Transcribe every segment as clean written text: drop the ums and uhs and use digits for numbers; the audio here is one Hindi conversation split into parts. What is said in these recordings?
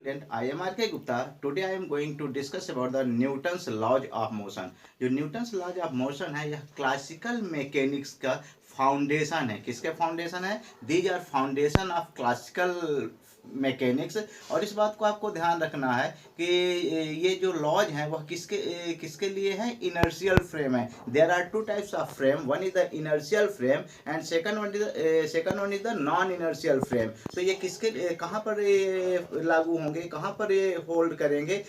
Student, I am R.K. Gupta. Today I am going to discuss about the Newton's laws of motion. जो न्यूटन्स लॉज ऑफ मोशन है यह क्लासिकल मैकेनिक्स का फाउंडेशन है। किसके फाउंडेशन है? These are foundation of classical mechanics. और इस बात को आपको ध्यान रखना है कि ये जो लॉज हैं वह किसके लिए है? इनर्शियल फ्रेम है। There are two types of frame, one is the inertial frame and second one is the non inertial frame. तो ये किसके कहाँ पर ये लागू होंगे, कहाँ पर ये होल्ड करेंगे?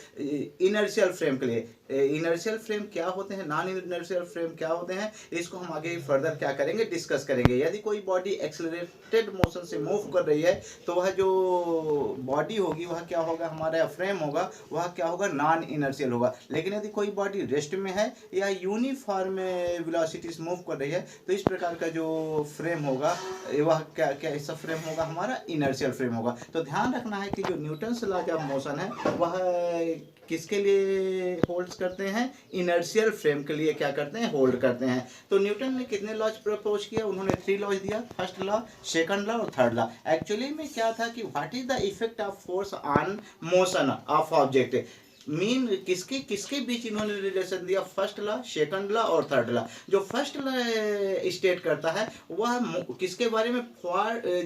इनर्शियल फ्रेम के लिए। इनर्शियल फ्रेम क्या होते हैं, नॉन इनर्शियल फ्रेम क्या होते हैं, इसको हम आगे फर्दर क्या करेंगे, डिस्कस करेंगे। यदि कोई बॉडी एक्सेलरेटेड मोशन से मूव कर रही है तो वह जो बॉडी होगी वह क्या होगा, हमारा फ्रेम होगा वह क्या होगा, नॉन इनर्शियल होगा। लेकिन यदि कोई बॉडी रेस्ट में है या यूनिफॉर्म वेलोसिटी से मूव कर रही है तो इस प्रकार का जो फ्रेम होगा वह क्या क्या ऐसा फ्रेम होगा, हमारा इनर्शियल फ्रेम होगा। तो ध्यान रखना है कि जो न्यूटन्स लॉ ऑफ मोशन है वह किसके लिए होल्ड करते हैं? इनर्शियल फ्रेम के लिए क्या करते हैं, होल्ड करते हैं। तो न्यूटन ने कितने लॉज प्रपोज किया? उन्होंने 3 लॉज दिया, फर्स्ट लॉ, सेकंड लॉ और थर्ड लॉ। एक्चुअली में क्या था कि what is the effect of force on motion of object, mean किसके किसके बीच इन्होंने रिलेशन दिया? फर्स्ट लॉ, सेकंड लॉ और थर्ड लॉ। जो फर्स्ट लॉ स्टेट करता है वह किसके बारे में?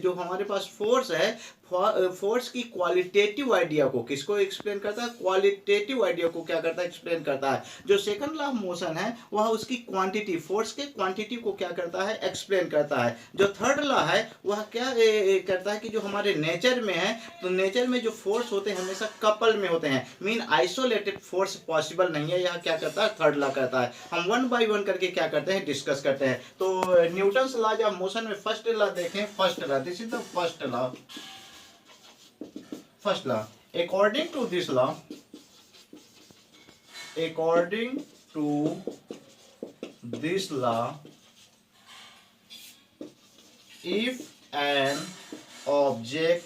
जो हमारे पास फोर्स है, फोर्स की क्वालिटेटिव आइडिया को किसको एक्सप्लेन करता है? क्वालिटेटिव आइडिया को क्या करता है, एक्सप्लेन करता है। जो सेकंड लॉ ऑफ मोशन है वह उसकी क्वांटिटी, फोर्स के क्वांटिटी को क्या करता है, एक्सप्लेन करता है। जो थर्ड लॉ है वह क्या करता है कि जो हमारे नेचर में है, तो नेचर में जो फोर्स होते हैं हमेशा कपल में होते हैं, मीन आइसोलेटेड फोर्स पॉसिबल नहीं है। यह क्या करता है, थर्ड लॉ करता है। हम वन बाय वन करके क्या करते हैं, डिस्कस करते हैं। तो न्यूटन्स लॉज ऑफ मोशन में फर्स्ट लॉ देखें, first law, this is the first law. First law. According to this law, according to this law, if an object,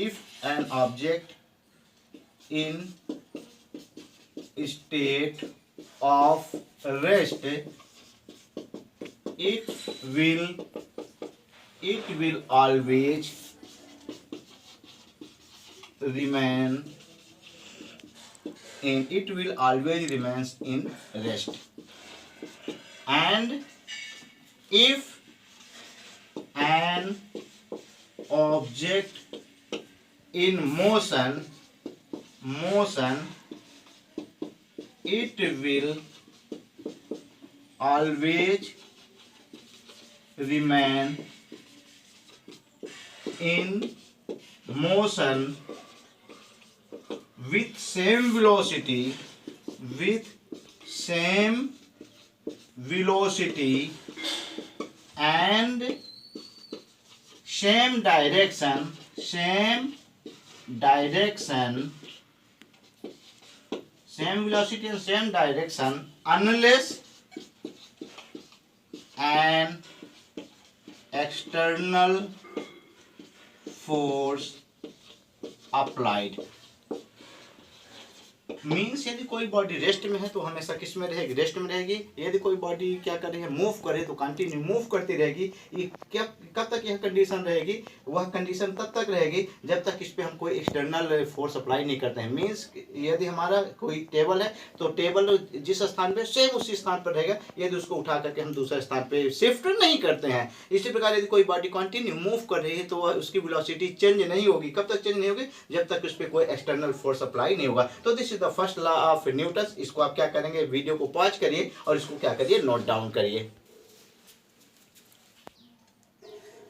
if an object in state of rest, it will always remain in, it will always remains in rest. And if an object in motion, it will always remain in motion with same velocity, and same direction, same velocity and same direction, unless an external force applied. Means यदि कोई बॉडी रेस्ट में है तो हमेशा किस में रहेगी, रेस्ट में रहेगी। यदि कोई बॉडी क्या कर रही है, मूव करे तो कंटिन्यू मूव करती रहेगी। ये क्या, कब तक यह कंडीशन रहेगी? वह कंडीशन तब तक रहेगी जब तक इस पे हम कोई एक्सटर्नल फोर्स अप्लाई नहीं करते हैं। मीन्स यदि हमारा कोई टेबल है तो टेबल जिस स्थान पे सेम उसी स्थान पर रहेगा, यदि उसको उठा करके हम दूसरे स्थान पे शिफ्ट नहीं करते हैं। इसी प्रकार यदि कोई बॉडी कंटिन्यू मूव कर रही है तो वह उसकी वेलोसिटी चेंज नहीं होगी। कब तक चेंज नहीं होगी? जब तक उस पर कोई एक्सटर्नल फोर्स अप्लाई नहीं होगा। तो this is the first law of Newton. इसको आप क्या करेंगे, वीडियो को पॉज करिए और इसको क्या करिए, नोट डाउन करिए।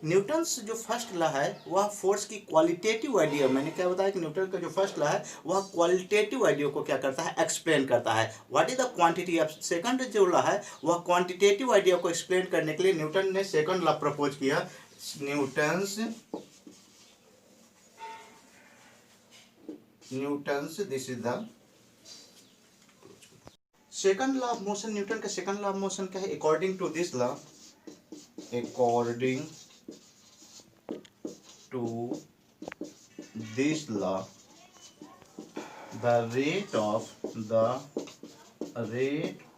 न्यूटन्स जो फर्स्ट लॉ है वह फोर्स की क्वालिटेटिव आइडिया, मैंने क्या बताया कि न्यूटन का जो फर्स्ट लॉ है वह क्वालिटेटिव आइडिया को क्या करता है, एक्सप्लेन करता है। What is the quantity of, second जो लॉ है वह क्वांटिटेटिव आइडिया को एक्सप्लेन करने के लिए न्यूटन ने सेकंड लॉ प्रपोज किया। Newton's this is the second law of motion. Newton का सेकंड लॉ ऑफ मोशन क्या है? According to this law, according to this law, the rate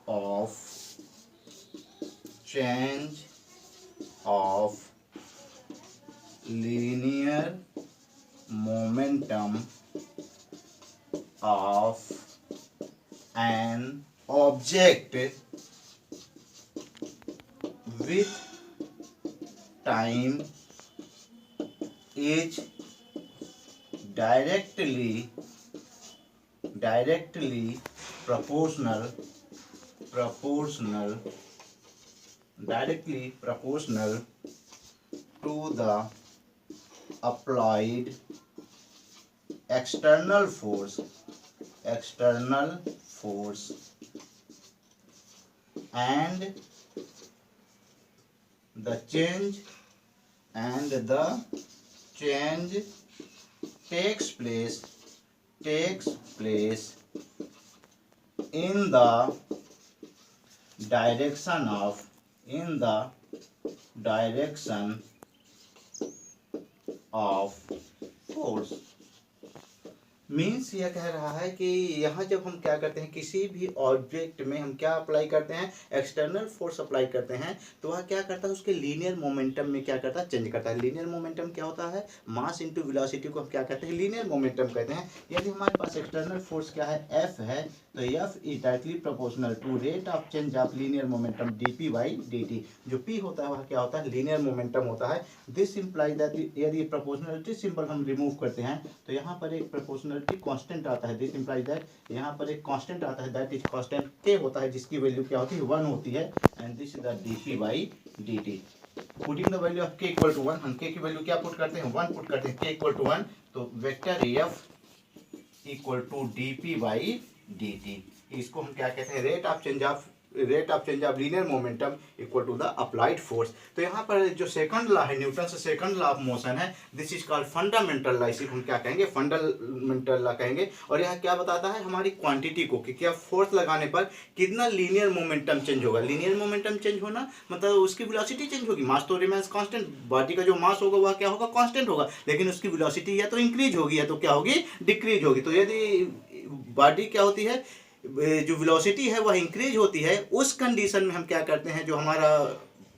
of change of linear momentum of an object with time is directly proportional to the applied external force and the change takes place in the direction of force। Means यह कह रहा है कि यहाँ जब हम क्या करते हैं, किसी भी ऑब्जेक्ट में हम क्या अप्लाई करते हैं, एक्सटर्नल फोर्स अप्लाई करते हैं, तो वह क्या करता है, उसके लीनियर मोमेंटम में क्या करता है, चेंज करता है। लीनियर मोमेंटम क्या होता है, मास इनटू वेलोसिटी को हम क्या कहते हैं, लीनियर मोमेंटम कहते हैं। यदि हमारे पास एक्सटर्नल फोर्स क्या है, एफ है, तो F is directly proportional to rate of change of linear momentum D by D. जो पी होता है वह क्या होता है, लीनियर मोमेंटम होता है। दिस इम्प्लाई दैट यदि प्रोपोर्शनलिटी सिंबल हम रिमूव करते हैं तो यहाँ पर एक प्रोपोर्शनलिटी कांस्टेंट आता है। दिस इम्प्लाई दैट यहाँ पर एक कांस्टेंट आता है, दैट इज कांस्टेंट के होता है, जिसकी वैल्यू क्या होती है, 1 होती है। And this is the D by D T. Putting the value of के इक्वल टू 1, हम के की वैल्यू क्या पुट करते हैं, 1 पुट करते हैं, के इक्वल टू 1, तो vector F equal to D by D T. इसको हम क्या कहते हैं, rate of change of linear momentum equal to the applied force. तो यहाँ पर जो सेकंड लॉ है, न्यूटन से सेकंड लॉ ऑफ मोशन है, this is called fundamental law. इसी को हम क्या कहेंगे, फंडामेंटल लॉ कहेंगे। और यह क्या बताता है, हमारी क्वांटिटी को, कि क्या फोर्स लगाने पर कितना लीनियर मोमेंटम चेंज होगा। लीनियर मोमेंटम चेंज होना मतलब उसकी वेलोसिटी चेंज होगी। मास तो रिमेंस कांस्टेंट, बॉडी का जो मास होगा वह क्या होगा, कांस्टेंट होगा, लेकिन उसकी वेलोसिटी या तो इंक्रीज होगी या तो क्या होगी, डिक्रीज होगी। तो यदि बॉडी क्या होती है, जो वेलोसिटी है वह इंक्रीज होती है, उस कंडीशन में हम क्या करते हैं, जो हमारा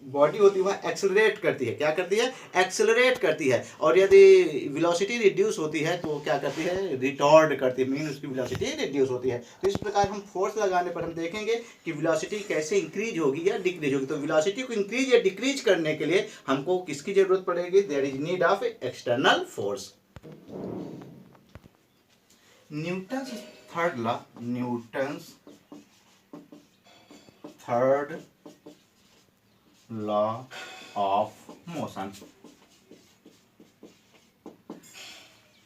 बॉडी होती है वह एक्सेलरेट करती है। क्या करती है, एक्सेलरेट करती है। और यदि वेलोसिटी रिड्यूस होती है तो क्या करती है, रिटॉर्ड करती है, मीन उसकी वेलोसिटी रिड्यूस होती है। तो इस प्रकार हम फोर्स लगाने पर हम देखेंगे कि वेलोसिटी कैसे इंक्रीज होगी या डिक्रीज होगी। तो वेलोसिटी को इंक्रीज या डिक्रीज करने के लिए हमको किसकी जरूरत पड़ेगी, there is need of external force. Newton's third law, Newton's third law of motion.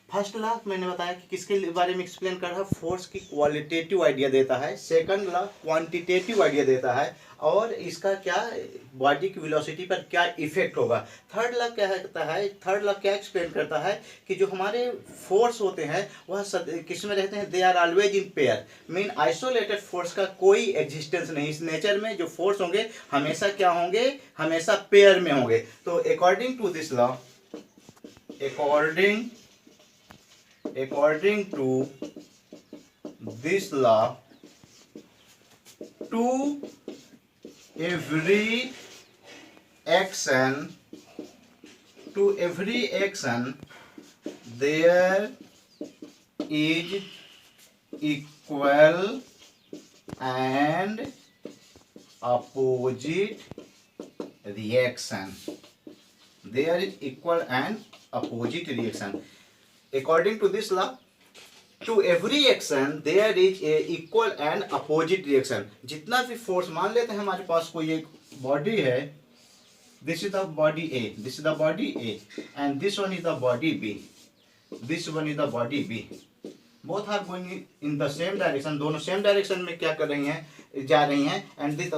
First law मैंने बताया कि किसके बारे में एक्सप्लेन कर रहा है, फोर्स की क्वालिटेटिव आइडिया देता है। सेकंड लॉ क्वांटिटेटिव आइडिया देता है, और इसका क्या बॉडी की वेलोसिटी पर क्या इफेक्ट होगा। थर्ड लॉ क्या कहता है, थर्ड लॉ क्या एक्सप्लेन करता है कि जो हमारे फोर्स होते हैं वह किस में रहते हैं, they are always in pair, mean isolated force का कोई एग्जिस्टेंस नहीं। इस नेचर में जो फोर्स होंगे हमेशा क्या होंगे, हमेशा पेयर में होंगे। तो according to this law, according to this law, to every action there is equal and opposite reaction. There is equal and opposite reaction. According to this law, to every action there is a equal and opposite reaction. जितना भी फोर्स, मान लेते हैं हमारे पास कोई एक बॉडी है, this is the body A, this is the body A, and this one is the body B, this one is the body B. Both are going in the same direction. दोनों सेम डायरेक्शन में क्या कर रही हैं, जा रही हैं, and this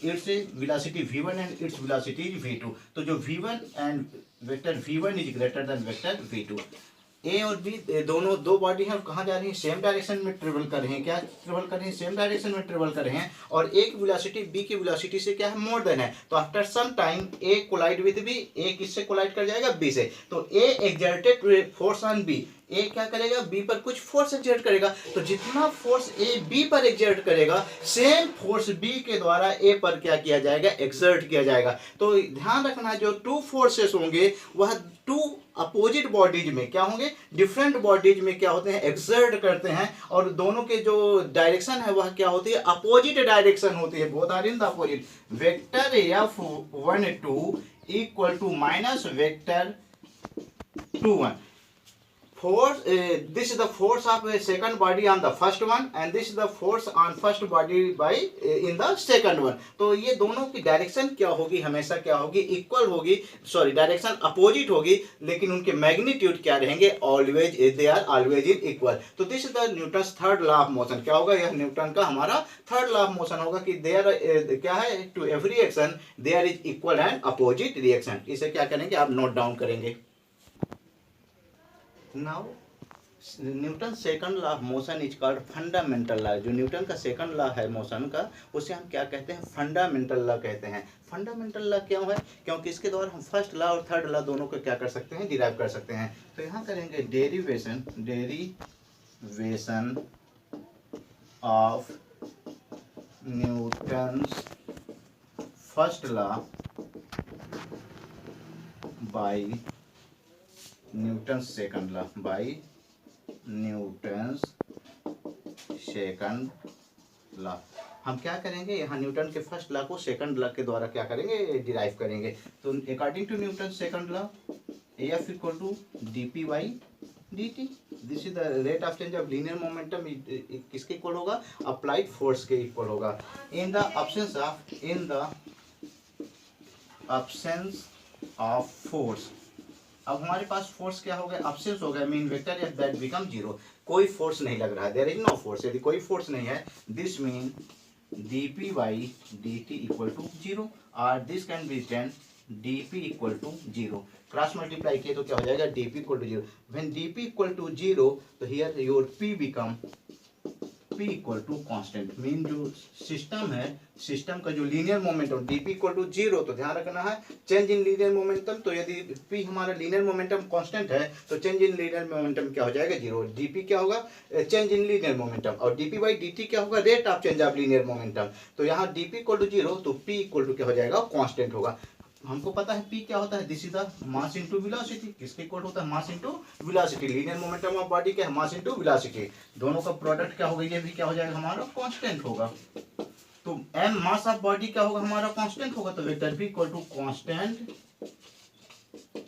its velocity v1 and its velocity is v2. तो जो v1 and vector v1 is greater than vector v2। ए और बी दोनों दो बॉडी हैं और कहाँ जा रही हैं, सेम डायरेक्शन में ट्रेवल कर रहे हैं। क्या ट्रेवल कर रहे हैं, सेम डायरेक्शन में ट्रेवल कर रहे हैं। और ए की वेलोसिटी बी की वेलोसिटी से क्या है, मोर देन है। तो after some time A collide with B, A किससे कोलाइड कर जाएगा, बी से। तो A exerted force on B, A क्या करेगा, बी पर कुछ फोर्स एक्सर्ट करेगा, तो जितना फोर्स ए बी पर एक्सर्ट करेगा सेम फोर्स बी के द्वारा ए पर क्या किया जाएगा, एक्सर्ट किया जाएगा। तो ध्यान रखना जो टू फोर्सेस होंगे वह टू अपोजिट बॉडीज में क्या होंगे, डिफरेंट बॉडीज में क्या होते हैं, एक्सर्ट करते हैं, और दोनों के जो डायरेक्शन है वह क्या होती है, अपोजिट डायरेक्शन होती है, both are in the opposite. Vector F12 equal to minus vector 21 force, this is the force of a second body on the first one and this is the force on first body by in the second one। तो ये दोनों की डायरेक्शन क्या होगी, हमेशा क्या होगी, इक्वल होगी, सॉरी डायरेक्शन अपोजिट होगी, लेकिन उनके मैग्नीट्यूड क्या रहेंगे, always they are always in equal. तो this is the Newton's third law of motion. क्या होगा, यह न्यूटन का हमारा थर्ड लॉ ऑफ मोशन होगा कि देयर क्या है, to every action there is equal and opposite reaction. इसे क्या करेंगे, आप नोट डाउन करेंगे। Now Newton second law of motion is called fundamental law. जो न्यूटन का सेकंड लॉ है मोशन का, उसे हम क्या कहते हैं, फंडामेंटल लॉ कहते हैं। फंडामेंटल लॉ क्यों है, क्योंकि इसके द्वारा हम फर्स्ट लॉ और थर्ड लॉ दोनों को क्या कर सकते हैं, डिराइव कर सकते हैं। तो यहाँ करेंगे derivation of Newton's first law by Newton's second law, by Newton's second law. हम क्या करेंगे, यहाँ न्यूटन के फर्स्ट लॉ को सेकंड लॉ के द्वारा क्या करेंगे, डिराइव करेंगे। तो according to Newton second law F equal to dp by dt, this is the rate of change of linear momentum, किसके इक्वल होगा, अप्लाइड फोर्स के इक्वल होगा। In the absence of force, अब हमारे पास फोर्स क्या हो गया, अब्सेंस हो गया, mean vector F that become zero, कोई फोर्स नहीं लग रहा है, देयर इज नो फोर्स। यदि कोई फोर्स नहीं है, this mean dp by dt equal to zero, और this can be written dp equal to zero. Cross multiply किए तो क्या हो जाएगा, dp equal to zero. When dp equal to zero, तो here your p become p equal to constant, mean जो सिस्टम है, सिस्टम का जो linear momentum dp equal to zero, तो ध्यान रखना है चेंज इन लीनियर मोमेंटम। तो यदि p हमारा लीनियर मोमेंटम कांस्टेंट है तो चेंज इन लीनियर मोमेंटम क्या हो जाएगा, जीरो। dp क्या होगा, चेंज इन लीनियर मोमेंटम, और dp बाई dt क्या होगा, rate of change of linear momentum. तो यहाँ dp इक्वल टू जीरो, तो p इक्वल टू क्या हो जाएगा, कांस्टेंट होगा। हमको पता है p क्या होता है, this is the mass into velocity, किसके इक्वल होता है, mass into velocity. Linear momentum of body क्या है, मास इनटू वेलोसिटी, दोनों का प्रोडक्ट क्या होगा, ये भी क्या हो जाएगा, हमारा कांस्टेंट होगा। तो m मास ऑफ बॉडी क्या होगा, हमारा कांस्टेंट होगा, तो vector p equal to constant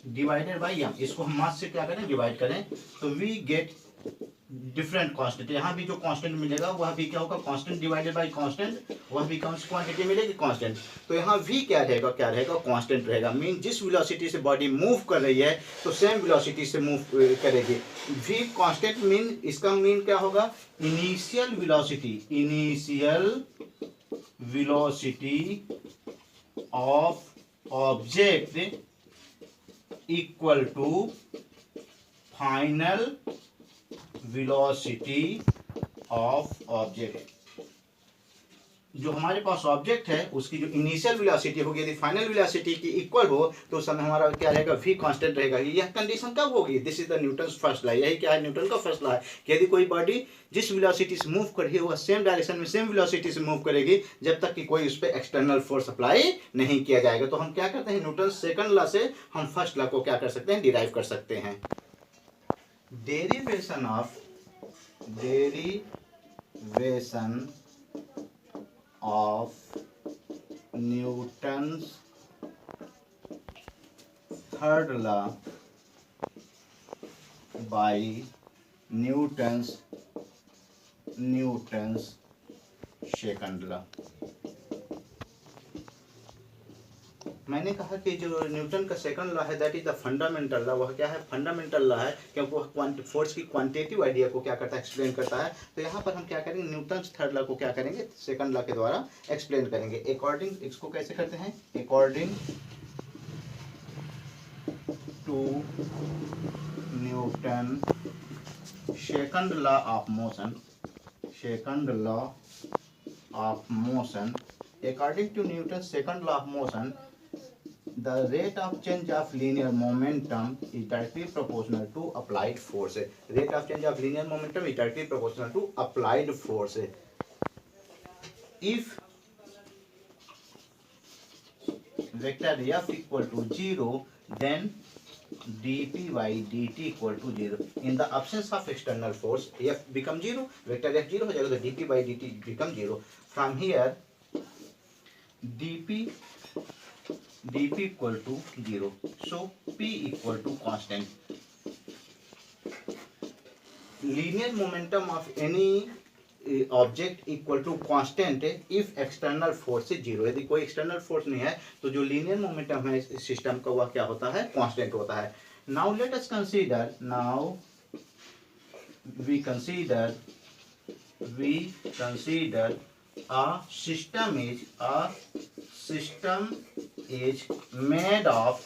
divided by m, इसको हम मास से क्या करें, डिवाइड करें, तो वी गेट डिफरेंट कांस्टेंट। यहाँ भी जो कांस्टेंट मिलेगा वह भी क्या होगा, कांस्टेंट डिवाइडेड बाय कांस्टेंट, वह भी क्वांटिटी मिलेगी कांस्टेंट। तो यहाँ v क्या रहेगा, कांस्टेंट रहेगा, मीन जिस वेलोसिटी से बॉडी मूव कर रही है तो सेम वेलोसिटी से मूव करेगी। v कांस्टेंट मीन, इसका मीन क्या होगा, initial velocity of object equal to final velocity of object. जो हमारे पास ऑब्जेक्ट है उसकी जो इनिशियल वेलोसिटी होगी, यदि फाइनल वेलोसिटी की इक्वल हो तो उस समय हमारा क्या रहेगा, v कांस्टेंट रहेगा। यह कंडीशन कब होगी, this is the Newton's first law. यही क्या है, न्यूटन का फर्स्ट लॉ है कि यदि कोई बॉडी जिस वेलोसिटी से मूव कर रही है वह सेम डायरेक्शन में सेम वेलोसिटी से मूव करेगी जब तक कि कोई उस पर एक्सटर्नल फोर्स अप्लाई नहीं किया जाएगा। तो हम क्या करते हैं, न्यूटन सेकंड लॉ से हम फर्स्ट लॉ को क्या कर सकते हैं, डिराइव कर सकते हैं। Derivation of Newton's third law by Newton's second law. मैंने कहा कि जो न्यूटन का सेकंड लॉ है that is the fundamental law, वह क्या है, फंडामेंटल लॉ है, क्योंकि वह फोर्स की क्वांटिटेटिव आइडिया को क्या करता है, एक्सप्लेन करता है। तो यहाँ पर हम क्या करेंगे, न्यूटन थर्ड लॉ को क्या करेंगे, सेकंड लॉ के द्वारा एक्सप्लेन करेंगे। अकॉर्डिंग, इसको कैसे करते हैं, according to Newton second law of motion, according to Newton's second law of motion, the rate of change of linear momentum is directly proportional to applied force. Rate of change of linear momentum is directly proportional to applied force. If vector F equal to 0, then dp by dt equal to 0. In the absence of external force, F become 0, vector F 0 हो जाएगा, तो dp by dt become 0. From here dp equal to 0, so p equal to constant. Linear momentum of any object equal to constant if external force is 0. यदि कोई एक्सटर्नल फोर्स नहीं है तो जो लीनियर मोमेंटम है इस सिस्टम का वह क्या होता है, कांस्टेंट होता है. Now let us consider, now we consider a system is made of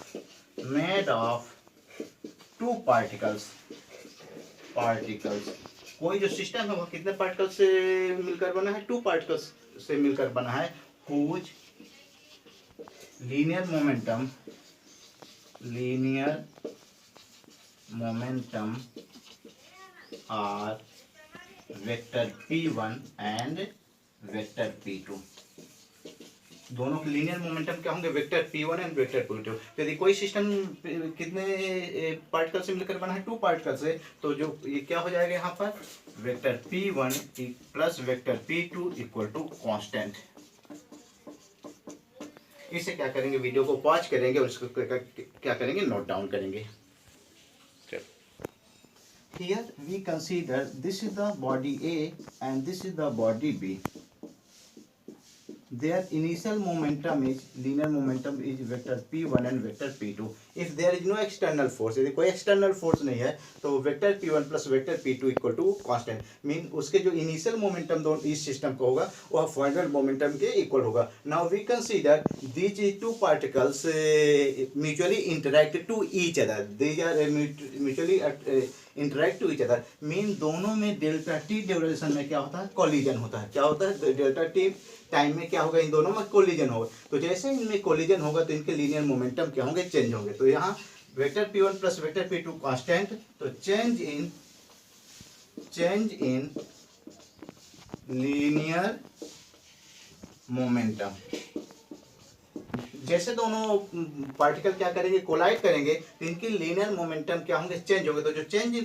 two particles. कोई जो सिस्टम है वह कितने पार्टिकल्स से मिलकर बना है, 2 पार्टिकल्स से मिलकर बना है. whose linear momentum are vector p1 and vector p2. दोनों के लीनियर मोमेंटम क्या होंगे, vector p1 and vector p2. यदि कोई सिस्टम कितने पार्टिकल से मिलकर बना है, 2 पार्टिकल से, तो जो ये क्या हो जाएगा यहाँ पर, vector p1 plus vector p2 equal to constant. इसे क्या करेंगे, वीडियो को पॉज करेंगे और इसको क्या करेंगे, नोट डाउन करेंगे. Here we consider this is the body A and this is the body B. Their initial momentum is linear momentum is vector p1 and vector p2. If there is no external force, यदि कोई external force नहीं है तो vector p1 plus vector p2 equal to constant. Mean उसके जो initial momentum दोनों इस सिस्टम का होगा वह final momentum के इक्वल होगा. Now we consider these two particles mutually interact to each other. These are mutually interact to each other. Mean दोनों में डेल्टा टी ड्यूरेशन में क्या होता है, कोलिजन होता है. क्या होता है, डेल्टा टी टाइम में क्या होगा, इन दोनों में कोलिजन होगा. तो जैसे इनमें कोलिजन होगा तो इनके लीनियर मोमेंटम क्या होंगे, चेंज होंगे. तो यहाँ vector p1 plus vector p2 constant, तो चेंज इन लीनियर मोमेंटम. जैसे दोनों पार्टिकल क्या करेंगे, कोलाइड करेंगे, तो इनकी लीनियर मोमेंटम क्या होंगे, चेंज होंगे. तो जो चेंज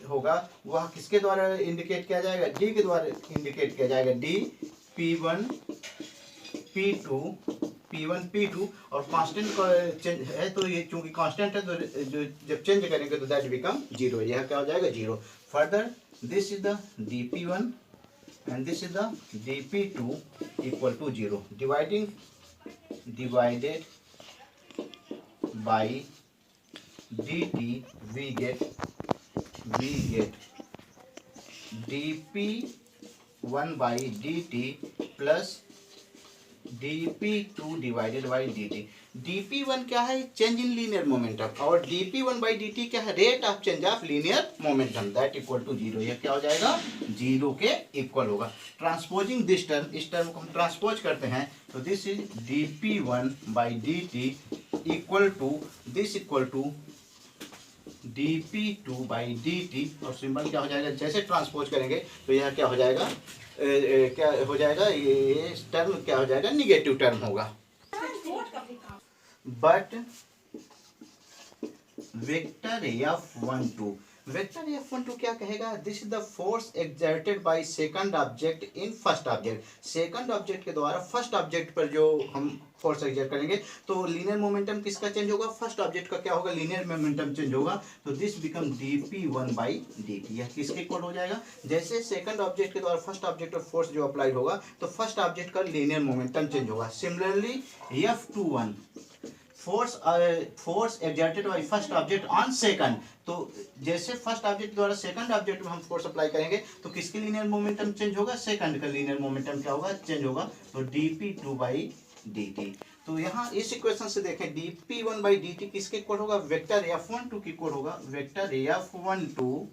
होगा वह किसके द्वारा इंडिकेट किया जाएगा, डी के द्वारा इंडिकेट किया जाएगा. डी p1 p2 और कांस्टेंट चेंज है, तो ये चूंकि कांस्टेंट है तो जो जब चेंज करेंगे तो दैट बिकम 0. यह क्या हो जाएगा, 0. Further this is the dp1 and this is the dp2 equal to 0. divided by dt we get dp1 by dt plus dp2 divided by dt. dp1 क्या है, चेंज इन लीनियर मोमेंटम, और dp1 बाई dt क्या है, rate of change of linear momentum, that equal to 0. यह क्या हो जाएगा, 0 के इक्वल होगा. ट्रांसपोजिंग दिस टर्म, इस टर्म को हम ट्रांसपोज करते हैं, तो this is dp1 by dt equal to this equal to dp2 by dt, और सिंबल क्या हो जाएगा, जैसे ट्रांसपोज करेंगे तो यह क्या हो जाएगा, क्या हो जाएगा, ये टर्म क्या हो जाएगा, निगेटिव टर्म होगा. बट वेक्टर F12 क्या कहेगा, this is the force exerted by second object in first object. Second object के द्वारा फर्स्ट ऑब्जेक्ट पर जो हम फोर्स एक्सर्ट करेंगे तो लीनियर मोमेंटम किसका चेंज होगा, फर्स्ट ऑब्जेक्ट का क्या होगा, लीनियर मोमेंटम चेंज होगा. तो this become dp1 by dt. यह किसके इक्वल हो जाएगा, जैसे सेकंड ऑब्जेक्ट के द्वारा फर्स्ट ऑब्जेक्ट पर फोर्स जो अप्लाइड होगा तो फर्स्ट ऑब्जेक्ट का लीनियर मोमेंटम चेंज होगा. Similarly F21 force exerted by first object on second, तो जैसे फर्स्ट ऑब्जेक्ट द्वारा सेकंड ऑब्जेक्ट में हम फोर्स अप्लाई करेंगे तो किसके लीनियर मोमेंटम चेंज होगा, सेकंड का लीनियर मोमेंटम क्या होगा, चेंज होगा. तो dp2 बाई dt. तो यहाँ इस इक्वेशन से देखें dp1 बाई dt किसके इक्वल होगा, वेक्टर F12 के इक्वल होगा, vector F12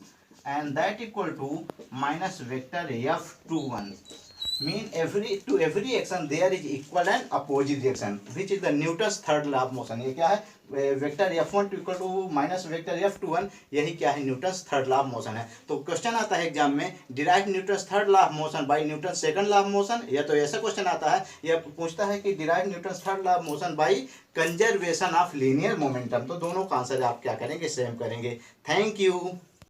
and that equal to minus vector F21. mean to every action there is equal and opposite reaction, which is the Newton's third law of motion. ये क्या है, vector F1 equal to minus vector F21, यही क्या है, Newton's third law of motion है। तो क्वेश्चन आता है एग्जाम में, derive Newton's third law of motion by Newton second law of motion, या तो ऐसा क्वेश्चन आता है, या पूछता है कि derive Newton's third law of motion by conservation of linear momentum. तो दोनों का आंसर आप क्या करेंगे, सेम करेंगे। Thank you.